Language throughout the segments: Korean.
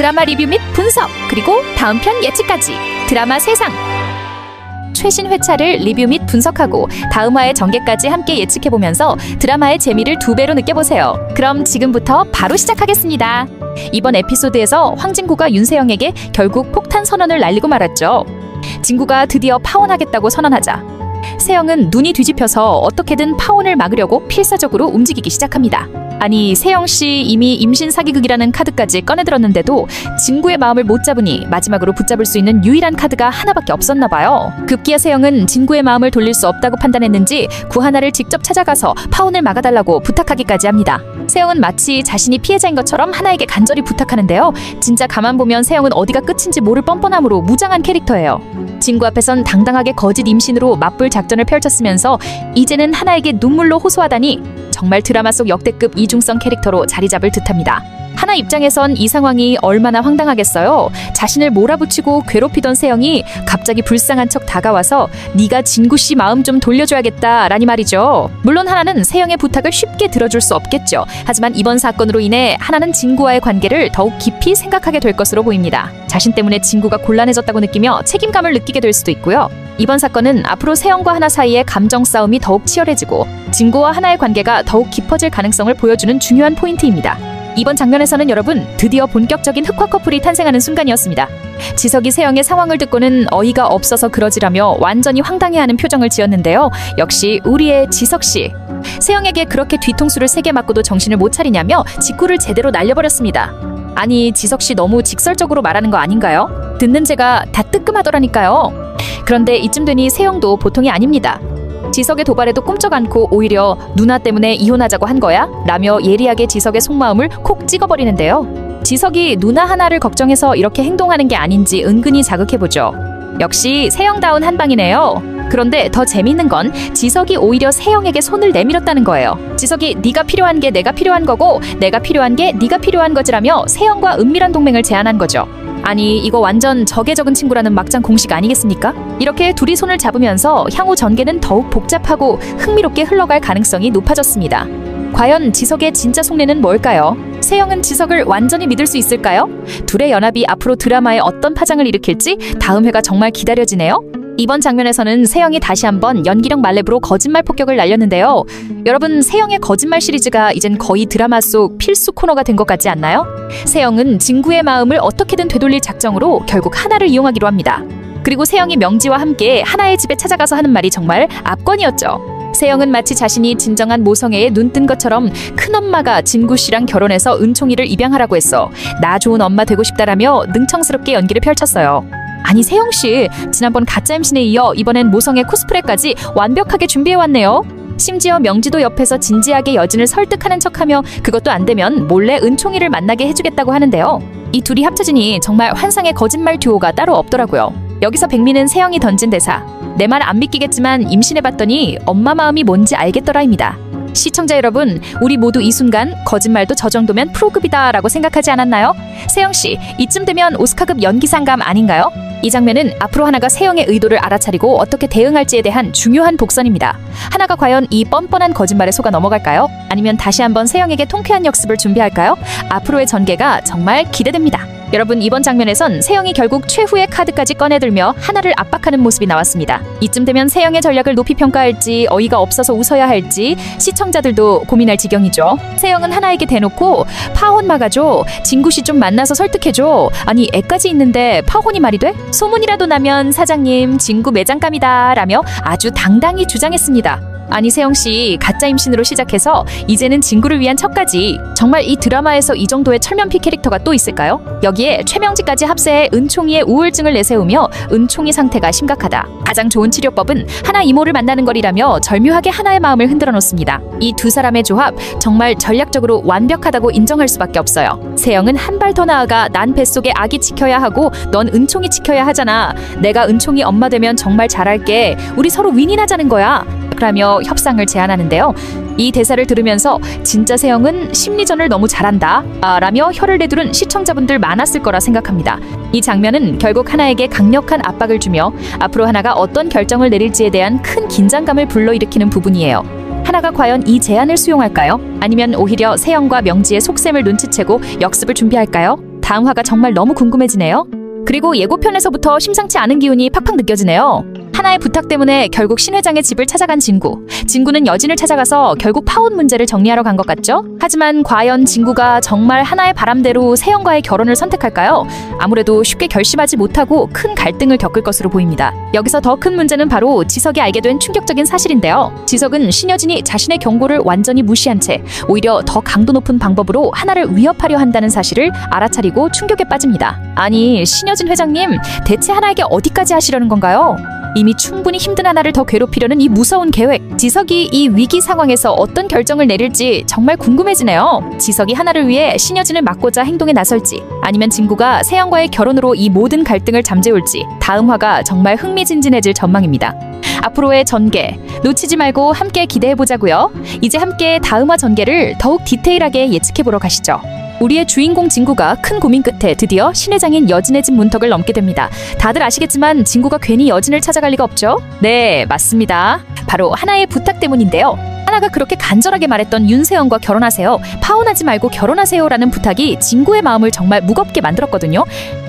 드라마 리뷰 및 분석, 그리고 다음 편 예측까지 드라마 세상 최신 회차를 리뷰 및 분석하고 다음 화의 전개까지 함께 예측해보면서 드라마의 재미를 2배로 느껴보세요. 그럼 지금부터 바로 시작하겠습니다. 이번 에피소드에서 황진구가 윤세영에게 결국 폭탄 선언을 날리고 말았죠. 진구가 드디어 파혼하겠다고 선언하자 세영은 눈이 뒤집혀서 어떻게든 파혼을 막으려고 필사적으로 움직이기 시작합니다. 아니, 세영씨 이미 임신 사기극이라는 카드까지 꺼내들었는데도 진구의 마음을 못 잡으니 마지막으로 붙잡을 수 있는 유일한 카드가 하나밖에 없었나 봐요. 급기야 세영은 진구의 마음을 돌릴 수 없다고 판단했는지 구하나를 직접 찾아가서 파혼을 막아달라고 부탁하기까지 합니다. 세영은 마치 자신이 피해자인 것처럼 하나에게 간절히 부탁하는데요. 진짜 가만 보면 세영은 어디가 끝인지 모를 뻔뻔함으로 무장한 캐릭터예요. 진구 앞에선 당당하게 거짓 임신으로 맞불 작전을 펼쳤으면서 이제는 하나에게 눈물로 호소하다니 정말 드라마 속 역대급 이중성 캐릭터로 자리 잡을 듯합니다. 하나 입장에선 이 상황이 얼마나 황당하겠어요. 자신을 몰아붙이고 괴롭히던 세영이 갑자기 불쌍한 척 다가와서 네가 진구씨 마음 좀 돌려줘야겠다 라니 말이죠. 물론 하나는 세영의 부탁을 쉽게 들어줄 수 없겠죠. 하지만 이번 사건으로 인해 하나는 진구와의 관계를 더욱 깊이 생각하게 될 것으로 보입니다. 자신 때문에 진구가 곤란해졌다고 느끼며 책임감을 느끼게 될 수도 있고요. 이번 사건은 앞으로 세영과 하나 사이의 감정 싸움이 더욱 치열해지고 진구와 하나의 관계가 더욱 깊어질 가능성을 보여주는 중요한 포인트입니다. 이번 장면에서는 여러분 드디어 본격적인 흑화 커플이 탄생하는 순간이었습니다. 지석이 세영의 상황을 듣고는 어이가 없어서 그러지라며 완전히 황당해하는 표정을 지었는데요. 역시 우리의 지석씨. 세영에게 그렇게 뒤통수를 3개 맞고도 정신을 못 차리냐며 직구를 제대로 날려버렸습니다. 아니, 지석씨 너무 직설적으로 말하는 거 아닌가요? 듣는 제가 다 뜨끔하더라니까요. 그런데 이쯤 되니 세영도 보통이 아닙니다. 지석의 도발에도 꼼짝 않고 오히려 누나 때문에 이혼하자고 한 거야? 라며 예리하게 지석의 속마음을 콕 찍어버리는데요. 지석이 누나 하나를 걱정해서 이렇게 행동하는 게 아닌지 은근히 자극해보죠. 역시 세영다운 한방이네요. 그런데 더 재밌는 건 지석이 오히려 세영에게 손을 내밀었다는 거예요. 지석이 네가 필요한 게 내가 필요한 거고 내가 필요한 게 네가 필요한 거지라며 세영과 은밀한 동맹을 제안한 거죠. 아니, 이거 완전 적에 적은 친구라는 막장 공식 아니겠습니까? 이렇게 둘이 손을 잡으면서 향후 전개는 더욱 복잡하고 흥미롭게 흘러갈 가능성이 높아졌습니다. 과연 지석의 진짜 속내는 뭘까요? 세영은 지석을 완전히 믿을 수 있을까요? 둘의 연합이 앞으로 드라마에 어떤 파장을 일으킬지 다음 회가 정말 기다려지네요. 이번 장면에서는 세영이 다시 한번 연기력 말렙으로 거짓말 폭격을 날렸는데요. 여러분, 세영의 거짓말 시리즈가 이젠 거의 드라마 속 필수 코너가 된 것 같지 않나요? 세영은 진구의 마음을 어떻게든 되돌릴 작정으로 결국 하나를 이용하기로 합니다. 그리고 세영이 명지와 함께 하나의 집에 찾아가서 하는 말이 정말 압권이었죠. 세영은 마치 자신이 진정한 모성애에 눈뜬 것처럼 큰엄마가 진구씨랑 결혼해서 은총이를 입양하라고 했어. 나 좋은 엄마 되고 싶다라며 능청스럽게 연기를 펼쳤어요. 아니, 세영씨 지난번 가짜 임신에 이어 이번엔 모성애 코스프레까지 완벽하게 준비해왔네요. 심지어 명지도 옆에서 진지하게 여진을 설득하는 척하며 그것도 안 되면 몰래 은총이를 만나게 해주겠다고 하는데요. 이 둘이 합쳐지니 정말 환상의 거짓말 듀오가 따로 없더라고요. 여기서 백미는 세영이 던진 대사, 내 말 안 믿기겠지만 임신해봤더니 엄마 마음이 뭔지 알겠더라입니다. 시청자 여러분, 우리 모두 이 순간 거짓말도 저 정도면 프로급이다 라고 생각하지 않았나요? 세영씨, 이쯤 되면 오스카급 연기상감 아닌가요? 이 장면은 앞으로 하나가 세영의 의도를 알아차리고 어떻게 대응할지에 대한 중요한 복선입니다. 하나가 과연 이 뻔뻔한 거짓말에 속아 넘어갈까요? 아니면 다시 한번 세영에게 통쾌한 역습을 준비할까요? 앞으로의 전개가 정말 기대됩니다. 여러분, 이번 장면에선 세영이 결국 최후의 카드까지 꺼내들며 하나를 압박하는 모습이 나왔습니다. 이쯤 되면 세영의 전략을 높이 평가할지 어이가 없어서 웃어야 할지 시청자들도 고민할 지경이죠. 세영은 하나에게 대놓고 파혼 막아줘, 진구씨 좀 만나서 설득해줘, 아니 애까지 있는데 파혼이 말이 돼? 소문이라도 나면 사장님 진구 매장감이다 라며 아주 당당히 주장했습니다. 아니, 세영씨 가짜 임신으로 시작해서 이제는 진구를 위한 척까지. 정말 이 드라마에서 이 정도의 철면피 캐릭터가 또 있을까요? 여기에 최명지까지 합세해 은총이의 우울증을 내세우며 은총이 상태가 심각하다. 가장 좋은 치료법은 하나 이모를 만나는 거리라며 절묘하게 하나의 마음을 흔들어 놓습니다. 이 두 사람의 조합 정말 전략적으로 완벽하다고 인정할 수밖에 없어요. 세영은 한 발 더 나아가 난 뱃속에 아기 지켜야 하고 넌 은총이 지켜야 하잖아. 내가 은총이 엄마 되면 정말 잘할게. 우리 서로 윈윈하자는 거야. 라며 협상을 제안하는데요. 이 대사를 들으면서 진짜 세영은 심리전을 너무 잘한다 라며 혀를 내두른 시청자분들 많았을 거라 생각합니다. 이 장면은 결국 하나에게 강력한 압박을 주며 앞으로 하나가 어떤 결정을 내릴지에 대한 큰 긴장감을 불러일으키는 부분이에요. 하나가 과연 이 제안을 수용할까요? 아니면 오히려 세영과 명지의 속셈을 눈치채고 역습을 준비할까요? 다음 화가 정말 너무 궁금해지네요. 그리고 예고편에서부터 심상치 않은 기운이 팍팍 느껴지네요. 하나의 부탁 때문에 결국 신 회장의 집을 찾아간 진구. 진구는 여진을 찾아가서 결국 파혼 문제를 정리하러 간 것 같죠? 하지만 과연 진구가 정말 하나의 바람대로 세영과의 결혼을 선택할까요? 아무래도 쉽게 결심하지 못하고 큰 갈등을 겪을 것으로 보입니다. 여기서 더 큰 문제는 바로 지석이 알게 된 충격적인 사실인데요. 지석은 신여진이 자신의 경고를 완전히 무시한 채 오히려 더 강도 높은 방법으로 하나를 위협하려 한다는 사실을 알아차리고 충격에 빠집니다. 아니, 신여진 회장님, 대체 하나에게 어디까지 하시려는 건가요? 이미 충분히 힘든 하나를 더 괴롭히려는 이 무서운 계획. 지석이 이 위기 상황에서 어떤 결정을 내릴지 정말 궁금해지네요. 지석이 하나를 위해 신여진을 막고자 행동에 나설지, 아니면 진구가 세영과의 결혼으로 이 모든 갈등을 잠재울지, 다음 화가 정말 흥미진진해질 전망입니다. 앞으로의 전개 놓치지 말고 함께 기대해보자고요. 이제 함께 다음 화 전개를 더욱 디테일하게 예측해보러 가시죠. 우리의 주인공 진구가 큰 고민 끝에 드디어 신회장인 여진의 집 문턱을 넘게 됩니다. 다들 아시겠지만 진구가 괜히 여진을 찾아갈 리가 없죠? 네, 맞습니다. 바로 하나의 부탁 때문인데요. 하나가 그렇게 간절하게 말했던 윤세영과 결혼하세요, 파혼하지 말고 결혼하세요 라는 부탁이 진구의 마음을 정말 무겁게 만들었거든요.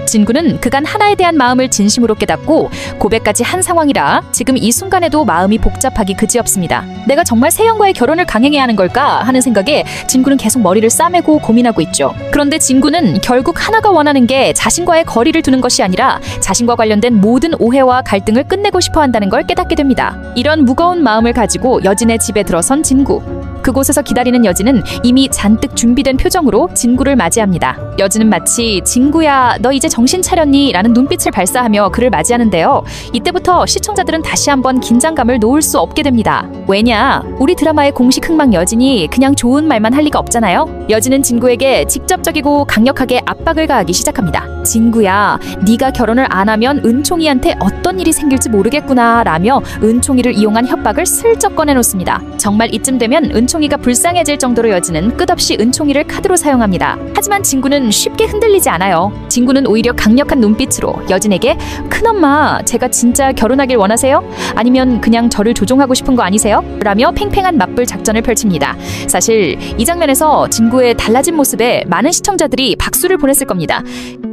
진구는 그간 하나에 대한 마음을 진심으로 깨닫고 고백까지 한 상황이라 지금 이 순간에도 마음이 복잡하기 그지없습니다. 내가 정말 세영과의 결혼을 강행해야 하는 걸까 하는 생각에 진구는 계속 머리를 싸매고 고민하고 있죠. 그런데 진구는 결국 하나가 원하는 게 자신과의 거리를 두는 것이 아니라 자신과 관련된 모든 오해와 갈등을 끝내고 싶어 한다는 걸 깨닫게 됩니다. 이런 무거운 마음을 가지고 여진의 집에 들어선 진구. 그곳에서 기다리는 여진은 이미 잔뜩 준비된 표정으로 진구를 맞이합니다. 여진은 마치 진구야, 너 이제 정신 차렸니? 라는 눈빛을 발사하며 그를 맞이하는데요. 이때부터 시청자들은 다시 한번 긴장감을 놓을 수 없게 됩니다. 왜냐? 우리 드라마의 공식 흥망 여진이 그냥 좋은 말만 할 리가 없잖아요. 여진은 진구에게 직접적이고 강력하게 압박을 가하기 시작합니다. 진구야, 네가 결혼을 안 하면 은총이한테 어떤 일이 생길지 모르겠구나 라며 은총이를 이용한 협박을 슬쩍 꺼내놓습니다. 정말 이쯤 되면 은총이가 불쌍해질 정도로 여진은 끝없이 은총이를 카드로 사용합니다. 하지만 진구는 쉽게 흔들리지 않아요. 진구는 오히려 강력한 눈빛으로 여진에게 큰엄마, 제가 진짜 결혼하길 원하세요? 아니면 그냥 저를 조종하고 싶은 거 아니세요? 라며 팽팽한 맞불 작전을 펼칩니다. 사실 이 장면에서 진구의 달라진 모습에 많은 시청자들이 박수를 보냈을 겁니다.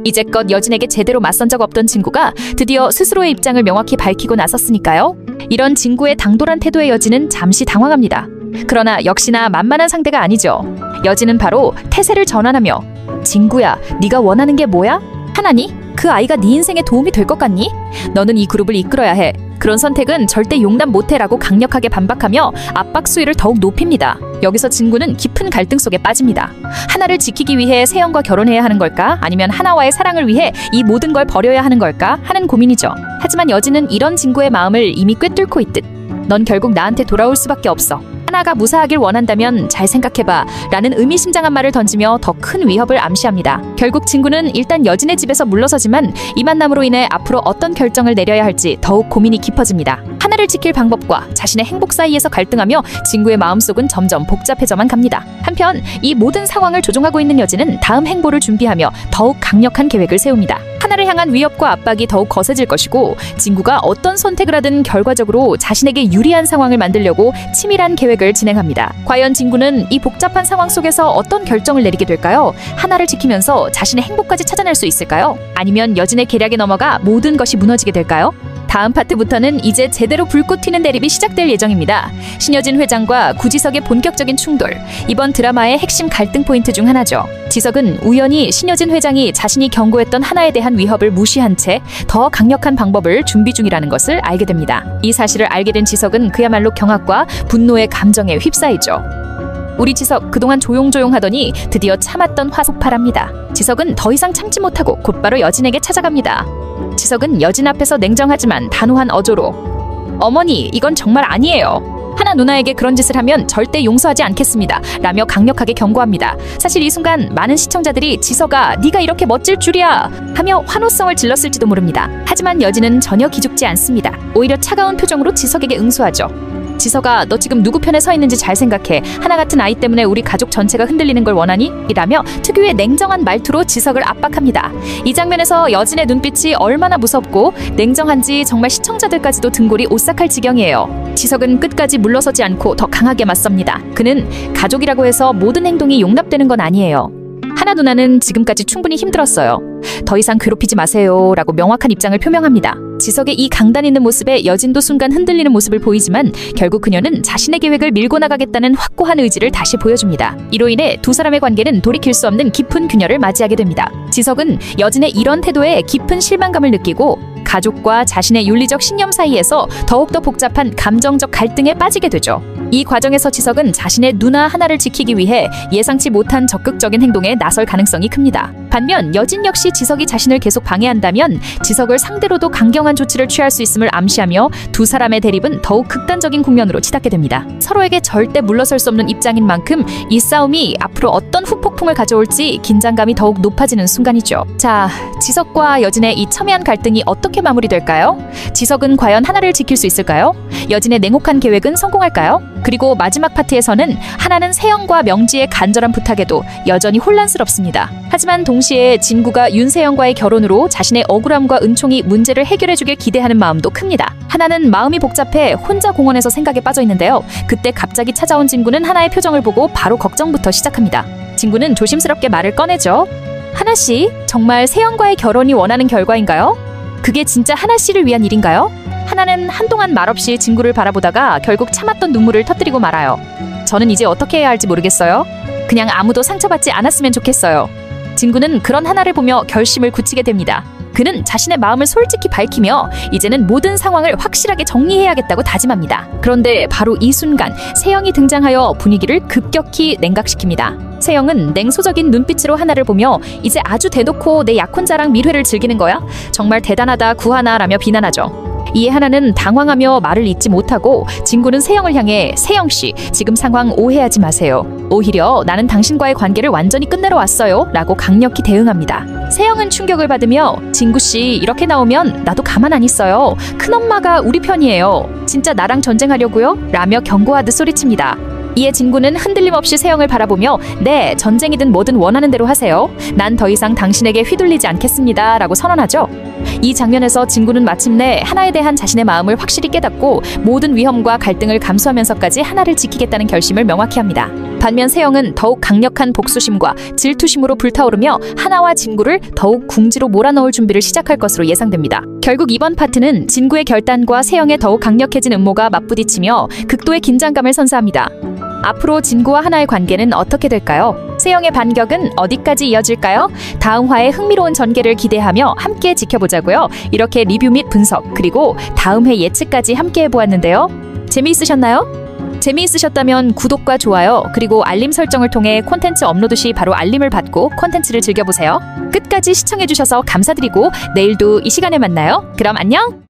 이제껏 여진에게 제대로 맞선 적 없던 진구가 드디어 스스로의 입장을 명확히 밝히고 나섰으니까요. 이런 진구의 당돌한 태도의 여진은 잠시 당황합니다. 그러나 역시나 만만한 상대가 아니죠. 여진은 바로 태세를 전환하며 진구야, 네가 원하는 게 뭐야? 하나니? 그 아이가 네 인생에 도움이 될 것 같니? 너는 이 그룹을 이끌어야 해. 그런 선택은 절대 용납 못해라고 강력하게 반박하며 압박 수위를 더욱 높입니다. 여기서 진구는 깊은 갈등 속에 빠집니다. 하나를 지키기 위해 세영과 결혼해야 하는 걸까? 아니면 하나와의 사랑을 위해 이 모든 걸 버려야 하는 걸까? 하는 고민이죠. 하지만 여진은 이런 진구의 마음을 이미 꿰뚫고 있듯 넌 결국 나한테 돌아올 수밖에 없어. 하나가 무사하길 원한다면 잘 생각해봐 라는 의미심장한 말을 던지며 더 큰 위협을 암시합니다. 결국 진구는 일단 여진의 집에서 물러서지만 이 만남으로 인해 앞으로 어떤 결정을 내려야 할지 더욱 고민이 깊어집니다. 하나를 지킬 방법과 자신의 행복 사이에서 갈등하며 진구의 마음속은 점점 복잡해져만 갑니다. 한편 이 모든 상황을 조종하고 있는 여진은 다음 행보를 준비하며 더욱 강력한 계획을 세웁니다. 하나를 향한 위협과 압박이 더욱 거세질 것이고 진구가 어떤 선택을 하든 결과적으로 자신에게 유리한 상황을 만들려고 치밀한 계획을 진행합니다. 과연 진구는 이 복잡한 상황 속에서 어떤 결정을 내리게 될까요? 하나를 지키면서 자신의 행복까지 찾아낼 수 있을까요? 아니면 여진의 계략에 넘어가 모든 것이 무너지게 될까요? 다음 파트부터는 이제 제대로 불꽃 튀는 대립이 시작될 예정입니다. 신여진 회장과 구지석의 본격적인 충돌, 이번 드라마의 핵심 갈등 포인트 중 하나죠. 지석은 우연히 신여진 회장이 자신이 경고했던 하나에 대한 위협을 무시한 채 더 강력한 방법을 준비 중이라는 것을 알게 됩니다. 이 사실을 알게 된 지석은 그야말로 경악과 분노의 감정에 휩싸이죠. 우리 지석 그동안 조용조용 하더니 드디어 참았던 화 폭발합니다. 지석은 더 이상 참지 못하고 곧바로 여진에게 찾아갑니다. 지석은 여진 앞에서 냉정하지만 단호한 어조로 어머니, 이건 정말 아니에요. 하나 누나에게 그런 짓을 하면 절대 용서하지 않겠습니다 라며 강력하게 경고합니다. 사실 이 순간 많은 시청자들이 지석아, 네가 이렇게 멋질 줄이야 하며 환호성을 질렀을지도 모릅니다. 하지만 여진은 전혀 기죽지 않습니다. 오히려 차가운 표정으로 지석에게 응수하죠. 지석아, 너 지금 누구 편에 서 있는지 잘 생각해. 하나 같은 아이 때문에 우리 가족 전체가 흔들리는 걸 원하니? 이라며 특유의 냉정한 말투로 지석을 압박합니다. 이 장면에서 여진의 눈빛이 얼마나 무섭고 냉정한지 정말 시청자들까지도 등골이 오싹할 지경이에요. 지석은 끝까지 물러서지 않고 더 강하게 맞섭니다. 그는 가족이라고 해서 모든 행동이 용납되는 건 아니에요. 하나 누나는 지금까지 충분히 힘들었어요. 더 이상 괴롭히지 마세요 라고 명확한 입장을 표명합니다. 지석의 이 강단 있는 모습에 여진도 순간 흔들리는 모습을 보이지만 결국 그녀는 자신의 계획을 밀고 나가겠다는 확고한 의지를 다시 보여줍니다. 이로 인해 두 사람의 관계는 돌이킬 수 없는 깊은 균열을 맞이하게 됩니다. 지석은 여진의 이런 태도에 깊은 실망감을 느끼고 가족과 자신의 윤리적 신념 사이에서 더욱더 복잡한 감정적 갈등에 빠지게 되죠. 이 과정에서 지석은 자신의 누나 하나를 지키기 위해 예상치 못한 적극적인 행동에 나설 가능성이 큽니다. 반면 여진 역시 지석이 자신을 계속 방해한다면 지석을 상대로도 강경한 조치를 취할 수 있음을 암시하며 두 사람의 대립은 더욱 극단적인 국면으로 치닫게 됩니다. 서로에게 절대 물러설 수 없는 입장인 만큼 이 싸움이 앞으로 어떤 후폭풍을 가져올지 긴장감이 더욱 높아지는 순간이죠. 자, 지석과 여진의 이 첨예한 갈등이 어떻게 마무리될까요? 지석은 과연 하나를 지킬 수 있을까요? 여진의 냉혹한 계획은 성공할까요? 그리고 마지막 파트에서는 하나는 세영과 명지의 간절한 부탁에도 여전히 혼란스럽습니다. 하지만 동시에 진구가 윤세영과의 결혼으로 자신의 억울함과 은총이 문제를 해결해주길 기대하는 마음도 큽니다. 하나는 마음이 복잡해 혼자 공원에서 생각에 빠져 있는데요. 그때 갑자기 찾아온 진구는 하나의 표정을 보고 바로 걱정부터 시작합니다. 진구는 조심스럽게 말을 꺼내죠. 하나씨, 정말 세영과의 결혼이 원하는 결과인가요? 그게 진짜 하나씨를 위한 일인가요? 하나는 한동안 말없이 진구를 바라보다가 결국 참았던 눈물을 터뜨리고 말아요. 저는 이제 어떻게 해야 할지 모르겠어요. 그냥 아무도 상처받지 않았으면 좋겠어요. 진구는 그런 하나를 보며 결심을 굳히게 됩니다. 그는 자신의 마음을 솔직히 밝히며 이제는 모든 상황을 확실하게 정리해야겠다고 다짐합니다. 그런데 바로 이 순간 세영이 등장하여 분위기를 급격히 냉각시킵니다. 세영은 냉소적인 눈빛으로 하나를 보며 이제 아주 대놓고 내 약혼자랑 밀회를 즐기는 거야? 정말 대단하다 구하나라며 비난하죠. 이에 하나는 당황하며 말을 잇지 못하고 진구는 세영을 향해 세영씨, 지금 상황 오해하지 마세요. 오히려 나는 당신과의 관계를 완전히 끝내러 왔어요 라고 강력히 대응합니다. 세영은 충격을 받으며 진구씨, 이렇게 나오면 나도 가만 안 있어요. 큰엄마가 우리 편이에요. 진짜 나랑 전쟁하려고요? 라며 경고하듯 소리칩니다. 이에 진구는 흔들림 없이 세영을 바라보며 네, 전쟁이든 뭐든 원하는 대로 하세요. 난 더 이상 당신에게 휘둘리지 않겠습니다 라고 선언하죠. 이 장면에서 진구는 마침내 하나에 대한 자신의 마음을 확실히 깨닫고 모든 위험과 갈등을 감수하면서까지 하나를 지키겠다는 결심을 명확히 합니다. 반면 세영은 더욱 강력한 복수심과 질투심으로 불타오르며 하나와 진구를 더욱 궁지로 몰아넣을 준비를 시작할 것으로 예상됩니다. 결국 이번 파트는 진구의 결단과 세영의 더욱 강력해진 음모가 맞부딪히며 극도의 긴장감을 선사합니다. 앞으로 진구와 하나의 관계는 어떻게 될까요? 세영의 반격은 어디까지 이어질까요? 다음 화의 흥미로운 전개를 기대하며 함께 지켜보자고요. 이렇게 리뷰 및 분석, 그리고 다음 회 예측까지 함께 해보았는데요. 재미있으셨나요? 재미있으셨다면 구독과 좋아요, 그리고 알림 설정을 통해 콘텐츠 업로드 시 바로 알림을 받고 콘텐츠를 즐겨보세요. 끝까지 시청해주셔서 감사드리고 내일도 이 시간에 만나요. 그럼 안녕!